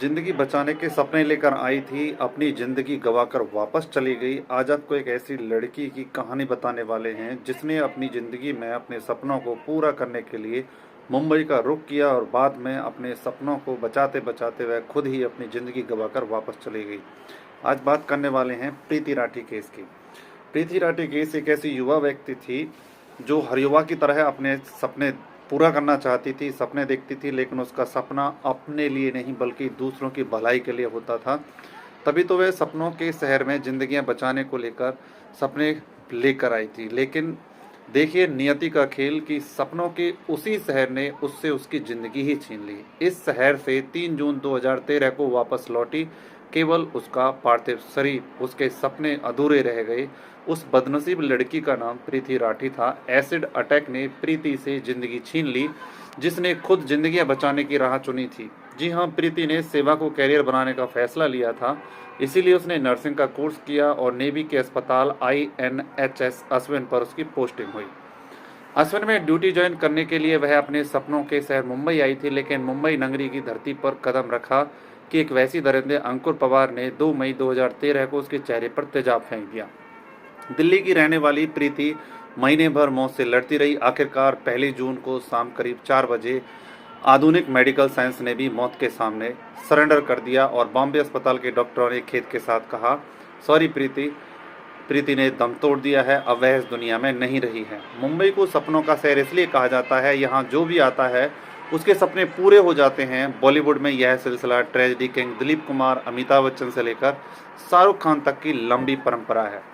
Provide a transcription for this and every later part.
जिंदगी बचाने के सपने लेकर आई थी, अपनी जिंदगी गंवाकर वापस चली गई। आज आपको एक ऐसी लड़की की कहानी बताने वाले हैं जिसने अपनी ज़िंदगी में अपने सपनों को पूरा करने के लिए मुंबई का रुख किया और बाद में अपने सपनों को बचाते बचाते वह खुद ही अपनी ज़िंदगी गंवाकर वापस चली गई। आज बात करने वाले हैं प्रीति राठी केस की। प्रीति राठी केस एक ऐसी युवा व्यक्ति थी जो हर युवा की तरह अपने सपने पूरा करना चाहती थी, सपने देखती थी, लेकिन उसका सपना अपने लिए नहीं बल्कि दूसरों की भलाई के लिए होता था। तभी तो वह सपनों के शहर में जिंदगियां बचाने को लेकर सपने लेकर आई थी। लेकिन देखिए नियति का खेल कि सपनों के उसी शहर ने उससे उसकी ज़िंदगी ही छीन ली। इस शहर से 3 जून 2013 को वापस लौटी, केवल उसका पार्थिव शरीर, उसके सपने अधूरे रह गए। उस बदनसीब लड़की का नाम प्रीति राठी था। एसिड अटैक ने प्रीति से ज़िंदगी छीन ली, जिसने खुद जिंदगियां बचाने की राह चुनी थी। जी हाँ, प्रीति ने सेवा को कैरियर बनाने का फैसला लिया था, इसीलिए उसने नर्सिंग का कोर्स किया और नेवी के अस्पताल INHS अश्विन पर उसकी पोस्टिंग हुई। अश्विन में ड्यूटी ज्वाइन करने के लिए वह अपने सपनों के शहर मुंबई आई थी, लेकिन मुंबई नगरी की धरती पर कदम रखा कि एक वैसी दरिंदे अंकुर पवार ने 2 मई 2013 को उसके चेहरे पर तेजाब फेंक दिया। दिल्ली की रहने वाली प्रीति महीने भर मौत से लड़ती रही। आखिरकार 1 जून को शाम करीब 4 बजे आधुनिक मेडिकल साइंस ने भी मौत के सामने सरेंडर कर दिया और बॉम्बे अस्पताल के डॉक्टरों ने खेद के साथ कहा, सॉरी प्रीति ने दम तोड़ दिया है, अब वह इस दुनिया में नहीं रही है। मुंबई को सपनों का शहर इसलिए कहा जाता है, यहाँ जो भी आता है उसके सपने पूरे हो जाते हैं। बॉलीवुड में यह सिलसिला ट्रेजेडी किंग दिलीप कुमार, अमिताभ बच्चन से लेकर शाहरुख खान तक की लंबी परंपरा है।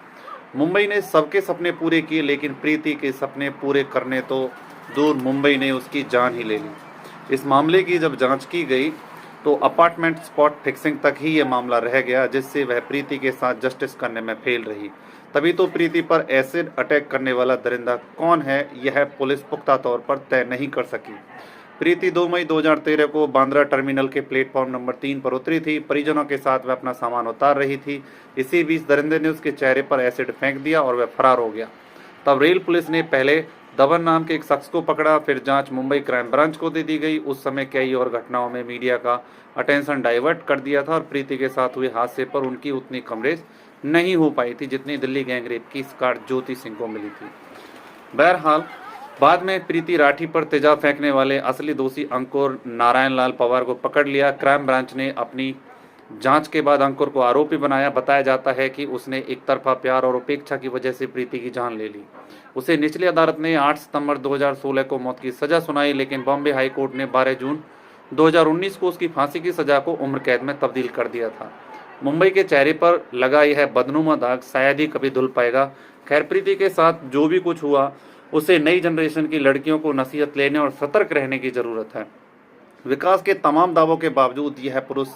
मुंबई ने सबके सपने पूरे किए, लेकिन प्रीति के सपने पूरे करने तो दूर, मुंबई ने उसकी जान ही ले ली। इस मामले की जब जांच की गई तो अपार्टमेंट स्पॉट फिक्सिंग तक ही ये मामला रह गया, जिससे वह प्रीति के साथ जस्टिस करने में फेल रही। तभी तो प्रीति पर एसिड अटैक करने वाला दरिंदा कौन है, यह पुलिस पुख्ता तौर पर तय नहीं कर सकी। प्रीति 2 मई 2013 को बांद्रा टर्मिनल के प्लेटफॉर्म नंबर 3 पर उतरी थी। परिजनों के साथ वह अपना सामान उतार रही थी। इसी बीच दरिंदे ने उसके चेहरे पर एसिड फेंक दिया और वह फरार हो गया। तब रेल पुलिस ने पहले दबन नाम के एक शख्स को पकड़ा, फिर जांच मुंबई क्राइम ब्रांच को दे दी गई। उस समय कई और घटनाओं में मीडिया का अटेंशन डाइवर्ट कर दिया था और प्रीति के साथ हुए हादसे पर उनकी उतनी कवरेज नहीं हो पाई थी जितनी दिल्ली गैंगरेप की स्कार ज्योति सिंह को मिली थी। बहरहाल बाद में प्रीति राठी पर तेजाब फेंकने वाले असली दोषी अंकुर नारायण लाल पवार को पकड़ लिया। क्राइम ब्रांच ने अपनी जांच के बाद अंकुर को आरोपी बनाया। बताया जाता है कि उसने एक तरफा प्यार और उपेक्षा की वजह से प्रीति की जान ले ली। उसे निचली अदालत ने 8 सितंबर 2016 को मौत की सजा सुनाई, लेकिन बॉम्बे हाई कोर्ट ने 12 जून 2019 को उसकी फांसी की सजा को उम्र कैद में तब्दील कर दिया था। मुंबई के चेहरे पर लगा यह बदनुमा दाग शायद ही कभी धुल पाएगा। खैर, प्रीति के साथ जो भी कुछ हुआ, उसे नई जनरेशन की लड़कियों को नसीहत लेने और सतर्क रहने की जरूरत है। विकास के तमाम दावों के बावजूद यह पुरुष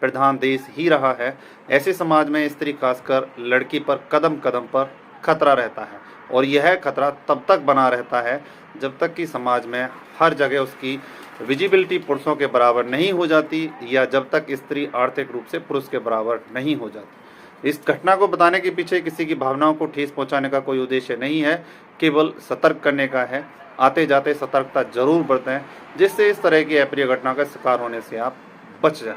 प्रधान देश ही रहा है। ऐसे समाज में स्त्री, खासकर लड़की पर कदम कदम पर खतरा रहता है, और यह खतरा तब तक बना रहता है जब तक कि समाज में हर जगह उसकी विजिबिलिटी पुरुषों के बराबर नहीं हो जाती, या जब तक स्त्री आर्थिक रूप से पुरुष के बराबर नहीं हो जाती। इस घटना को बताने के पीछे किसी की भावनाओं को ठेस पहुंचाने का कोई उद्देश्य नहीं है, केवल सतर्क करने का है। आते जाते सतर्कता जरूर बरतें, जिससे इस तरह की अप्रिय घटना का शिकार होने से आप बच जाएं।